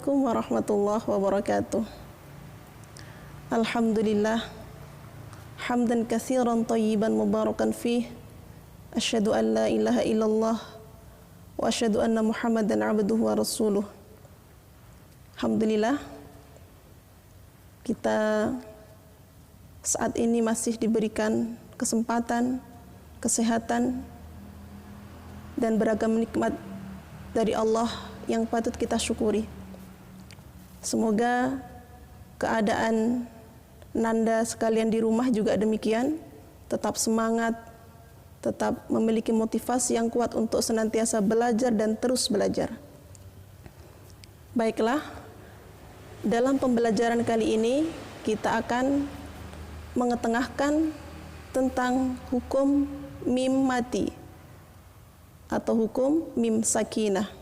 Assalamualaikum warahmatullahi wabarakatuh. Alhamdulillah hamdan katsiran thayyiban mubarakan fih. Asyhadu an la ilaha illallah wa asyhadu anna Muhammadan abduhu wa rasuluh. Alhamdulillah kita saat ini masih diberikan kesempatan, kesehatan dan beragam nikmat dari Allah yang patut kita syukuri. Semoga keadaan Nanda sekalian di rumah juga demikian, tetap semangat, tetap memiliki motivasi yang kuat untuk senantiasa belajar dan terus belajar. Baiklah, dalam pembelajaran kali ini kita akan mengetengahkan tentang hukum mim mati atau hukum mim sakinah.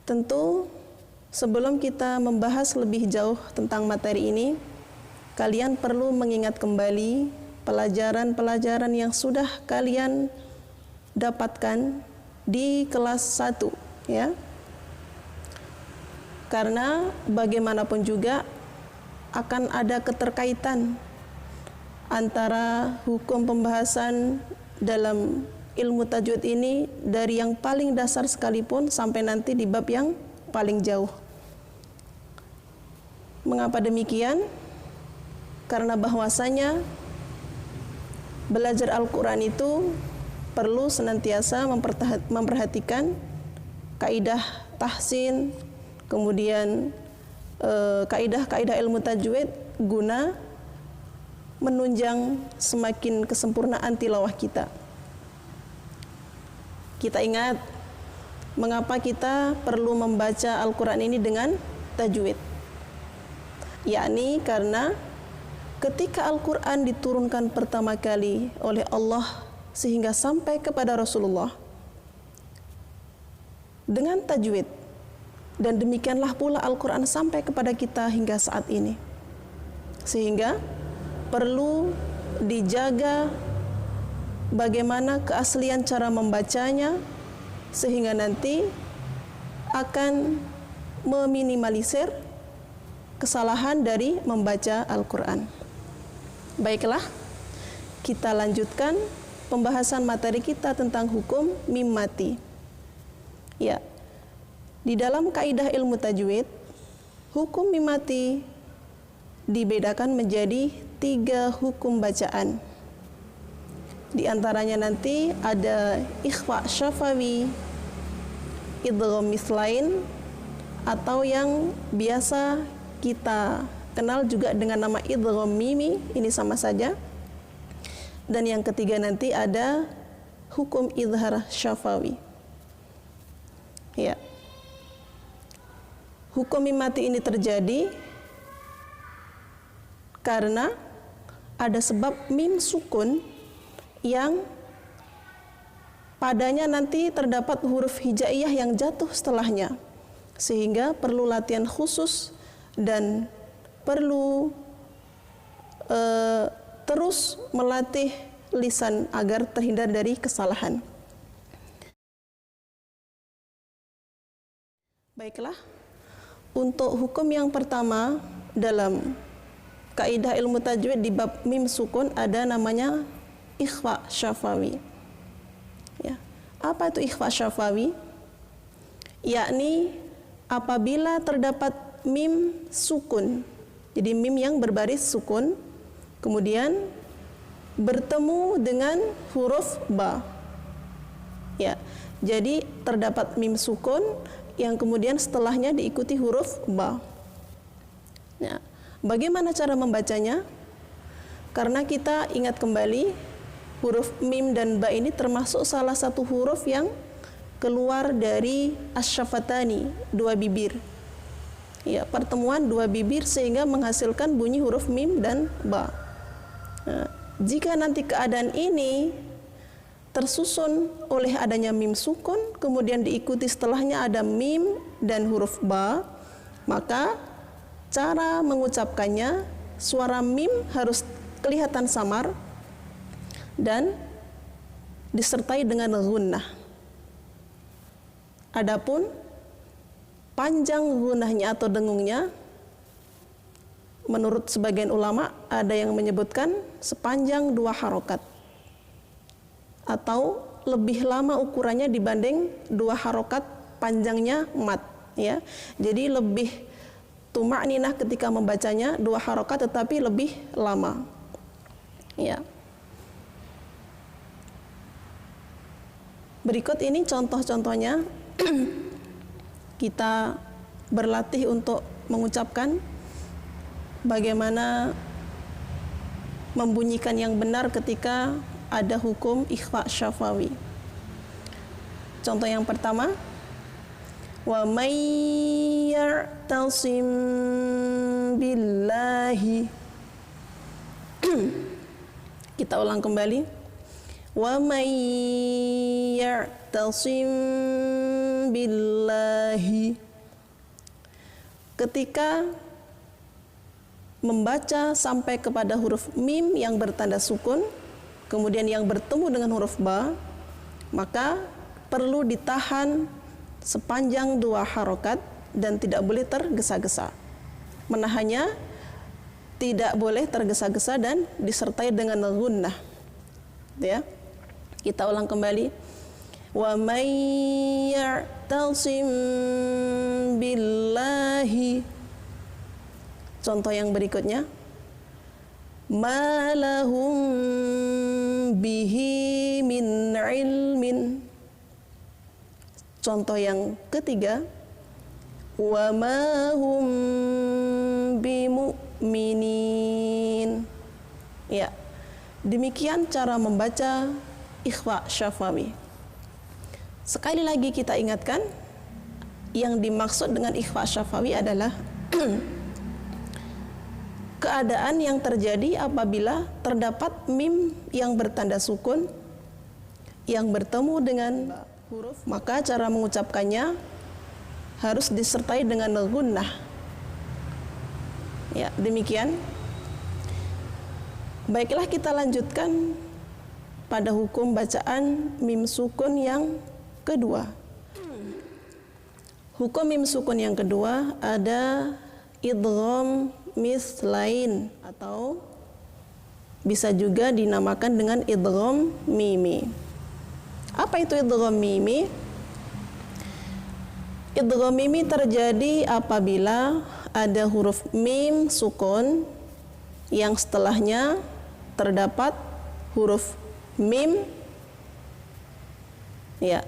Tentu sebelum kita membahas lebih jauh tentang materi ini, kalian perlu mengingat kembali pelajaran-pelajaran yang sudah kalian dapatkan di kelas 1, ya. Karena bagaimanapun juga akan ada keterkaitan antara hukum pembahasan dalam ilmu tajwid ini dari yang paling dasar sekalipun sampai nanti di bab yang paling jauh. Mengapa demikian? Karena bahwasanya belajar Al-Quran itu perlu senantiasa memperhatikan kaidah tahsin, kemudian kaidah-kaidah ilmu tajwid guna menunjang semakin kesempurnaan tilawah kita. Kita ingat mengapa kita perlu membaca Al-Quran ini dengan tajwid, yakni karena ketika Al-Quran diturunkan pertama kali oleh Allah sehingga sampai kepada Rasulullah dengan tajwid, dan demikianlah pula Al-Quran sampai kepada kita hingga saat ini, sehingga perlu dijaga bagaimana keaslian cara membacanya sehingga nanti akan meminimalisir kesalahan dari membaca Al-Quran. Baiklah, kita lanjutkan pembahasan materi kita tentang hukum mim mati. Ya, di dalam kaidah ilmu tajwid, hukum mim mati dibedakan menjadi 3 hukum bacaan. Di antaranya nanti ada ikhfa syafawi, idgham mislain, atau yang biasa kita kenal juga dengan nama idgham mimi, ini sama saja. Dan yang ketiga nanti ada hukum idhar syafawi. Ya. Hukum mim mati ini terjadi karena ada sebab mim sukun yang padanya nanti terdapat huruf hijaiyah yang jatuh setelahnya, sehingga perlu latihan khusus dan perlu terus melatih lisan agar terhindar dari kesalahan. Baiklah, untuk hukum yang pertama dalam kaidah ilmu tajwid di bab mim sukun ada namanya ikhfa syafawi. Ya. Apa itu ikhfa syafawi? Yakni apabila terdapat mim sukun, jadi mim yang berbaris sukun, kemudian bertemu dengan huruf ba. Ya. Jadi terdapat mim sukun yang kemudian setelahnya diikuti huruf ba. Ya. Bagaimana cara membacanya? Karena kita ingat kembali, huruf mim dan ba ini termasuk salah satu huruf yang keluar dari asyafatani, 2 bibir. Ya, pertemuan 2 bibir sehingga menghasilkan bunyi huruf mim dan ba. Nah, jika nanti keadaan ini tersusun oleh adanya mim sukun, kemudian diikuti setelahnya ada mim dan huruf ba, maka cara mengucapkannya, suara mim harus kelihatan samar dan disertai dengan gunnah. Adapun panjang gunahnya atau dengungnya, menurut sebagian ulama ada yang menyebutkan sepanjang 2 harokat atau lebih lama ukurannya dibanding 2 harokat panjangnya mat, ya. Jadi lebih tuma'ninah ketika membacanya 2 harokat tetapi lebih lama, ya. Berikut ini contoh-contohnya. Kita berlatih untuk mengucapkan bagaimana membunyikan yang benar ketika ada hukum ikhfa syafawi. Contoh yang pertama, wa may ya'tasim billahi. Kita ulang kembali. Wa may ya'tasim billahi. Ketika membaca sampai kepada huruf mim yang bertanda sukun, kemudian yang bertemu dengan huruf ba, maka perlu ditahan sepanjang 2 harokat dan tidak boleh tergesa-gesa. Menahannya tidak boleh tergesa-gesa dan disertai dengan gunnah, ya. Kita ulang kembali. Wa may ya'tasim billahi. Contoh yang berikutnya, ma lahum bihi min ilmin. Contoh yang ketiga, wa ma hum bimu'minin. Ya, demikian cara membaca ikhfa syafawi. Sekali lagi kita ingatkan, yang dimaksud dengan ikhfa syafawi adalah keadaan yang terjadi apabila terdapat mim yang bertanda sukun yang bertemu dengan huruf, maka cara mengucapkannya harus disertai dengan gunnah. Ya, demikian. Baiklah, kita lanjutkan pada hukum bacaan mim sukun yang kedua. Hukum mim sukun yang kedua ada idgham mislain atau bisa juga dinamakan dengan idgham mimi. Apa itu idgham mimi? Idgham mimi terjadi apabila ada huruf mim sukun yang setelahnya terdapat huruf mim, ya,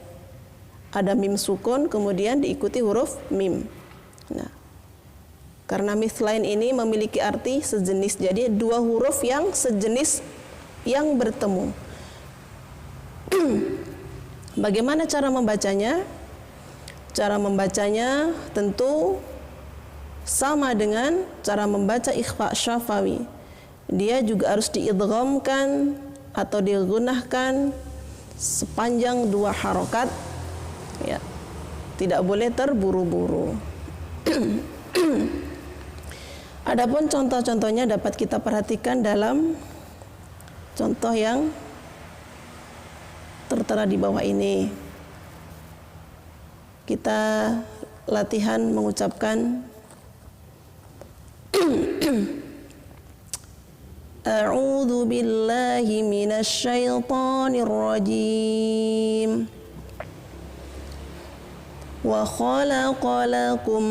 ada mim sukun kemudian diikuti huruf mim. Nah, karena mislain ini memiliki arti sejenis, jadi 2 huruf yang sejenis yang bertemu. Bagaimana cara membacanya? Cara membacanya tentu sama dengan cara membaca ikhfa syafawi. Dia juga harus diidghamkan atau digunakan sepanjang 2 harokat, ya. Tidak boleh terburu-buru. Adapun contoh-contohnya dapat kita perhatikan dalam contoh yang tertera di bawah ini. Kita latihan mengucapkan A'udzu billahi minasy syaithanir rajim. Wa khalaqa lakum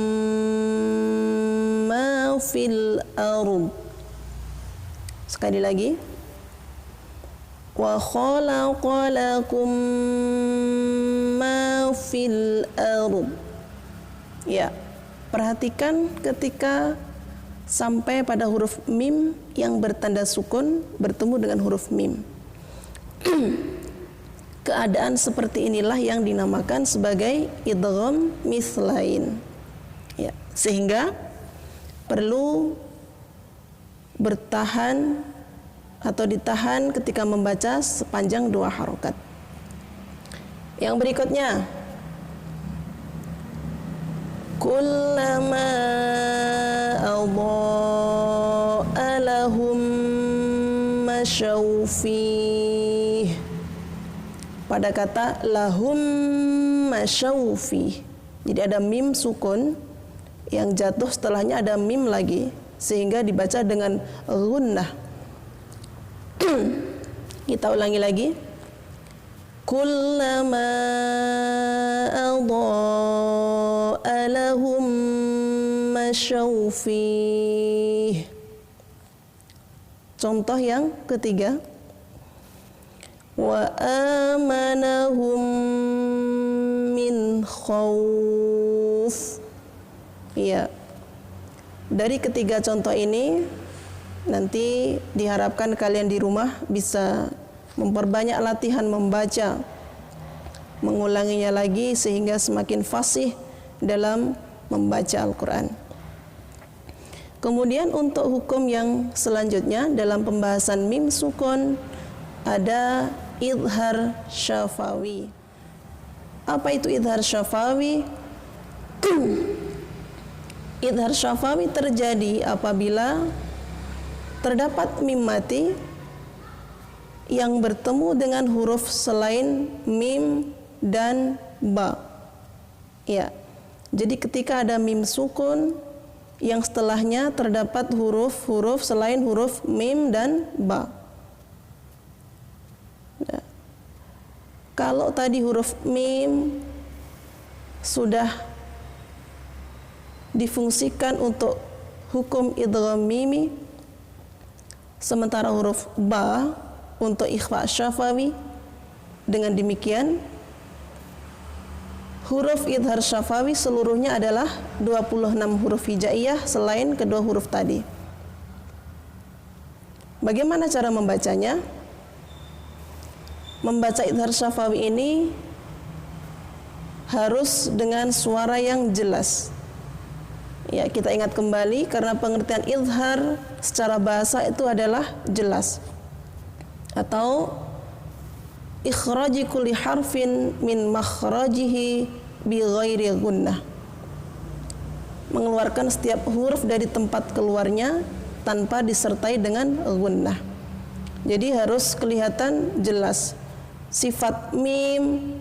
ma fil ardh. Sekali lagi. Wa khalaqa lakum ma fil ardh. Ya, perhatikan ketika sampai pada huruf mim yang bertanda sukun bertemu dengan huruf mim. Keadaan seperti inilah yang dinamakan sebagai idgham mislain. Ya, sehingga perlu bertahan atau ditahan ketika membaca sepanjang 2 harokat. Yang berikutnya, kullama adha'a lahum masyaw fih. Pada kata lahum masyaufi. Jadi ada mim sukun yang jatuh, setelahnya ada mim lagi, sehingga dibaca dengan gunnah. Kita ulangi lagi. Kullama adha'a lahum masyaufi. Contoh yang ketiga. Wa amanahum min khauf. Iya. Dari ketiga contoh ini nanti diharapkan kalian di rumah bisa memperbanyak latihan membaca, mengulanginya lagi sehingga semakin fasih dalam membaca Al-Quran. Kemudian untuk hukum yang selanjutnya dalam pembahasan mim sukun ada idhar syafawi. Apa itu idhar syafawi? Idhar syafawi terjadi apabila terdapat mim mati yang bertemu dengan huruf selain mim dan ba. Ya. Jadi ketika ada mim sukun yang setelahnya terdapat huruf-huruf selain huruf mim dan ba. Nah, kalau tadi huruf mim sudah difungsikan untuk hukum idgham mimi, sementara huruf ba untuk ikhfa syafawi, dengan demikian huruf idhar syafawi seluruhnya adalah 26 huruf hijaiyah selain kedua huruf tadi. Bagaimana cara membacanya? Membaca idhar syafawi ini harus dengan suara yang jelas. Ya, kita ingat kembali karena pengertian idhar secara bahasa itu adalah jelas. Atau ikhraji kulli harfin min makhrajihi bi ghairi gunnah. Mengeluarkan setiap huruf dari tempat keluarnya tanpa disertai dengan gunnah. Jadi harus kelihatan jelas sifat mim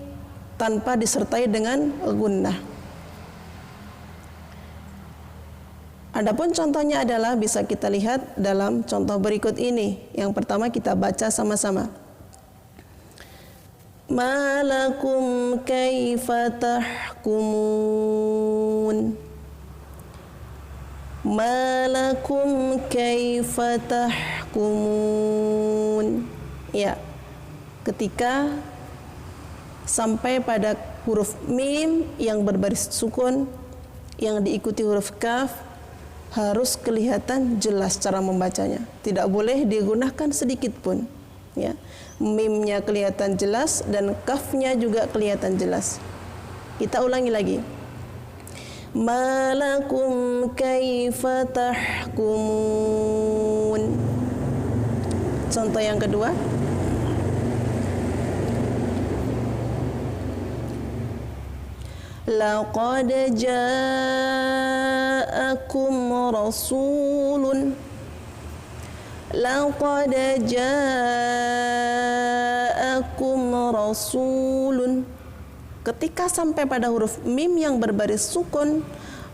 tanpa disertai dengan gunnah. Adapun contohnya adalah bisa kita lihat dalam contoh berikut ini. Yang pertama kita baca sama-sama. Ma lakum kaifa tahkumun. Ma lakum kaifa tahkumun. Ya. Ketika sampai pada huruf mim yang berbaris sukun yang diikuti huruf kaf, harus kelihatan jelas cara membacanya. Tidak boleh digunakan sedikit pun. Ya. Mimnya kelihatan jelas dan kafnya juga kelihatan jelas. Kita ulangi lagi. Malakum kaifa tahkumun. Contoh yang kedua. Laqad ja'akum rasulun. Laqad ja'akum rasulun. Ketika sampai pada huruf mim yang berbaris sukun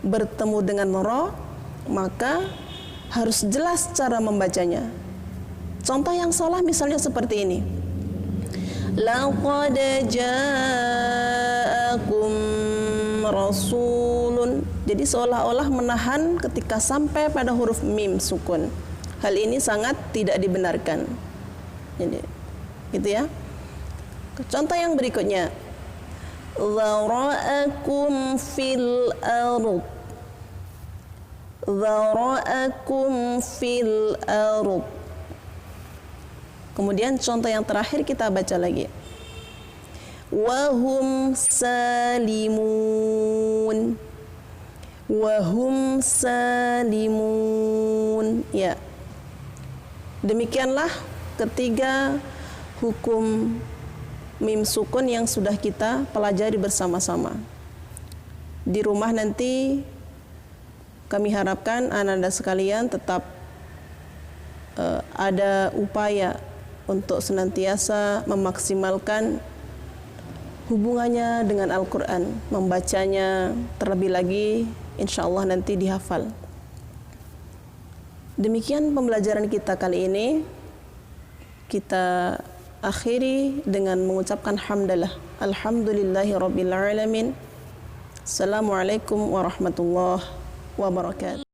bertemu dengan ra, maka harus jelas cara membacanya. Contoh yang salah misalnya seperti ini. Laqad ja'akum rasulun. Jadi seolah-olah menahan ketika sampai pada huruf mim sukun. Hal ini sangat tidak dibenarkan. Jadi, gitu ya. Contoh yang berikutnya. Dzara'akum fil ardh. Dzara'akum fil ardh. Kemudian contoh yang terakhir kita baca lagi. Wahum salimun. Wahum salimun. Ya. Demikianlah ketiga hukum mim sukun yang sudah kita pelajari bersama-sama. Di rumah nanti kami harapkan anak-anak sekalian tetap ada upaya untuk senantiasa memaksimalkan hubungannya dengan Al-Quran, membacanya terlebih lagi, insya Allah nanti dihafal. Demikian pembelajaran kita kali ini. Kita akhiri dengan mengucapkan hamdalah. Alhamdulillahirabbil alamin. Assalamualaikum warahmatullahi wabarakatuh.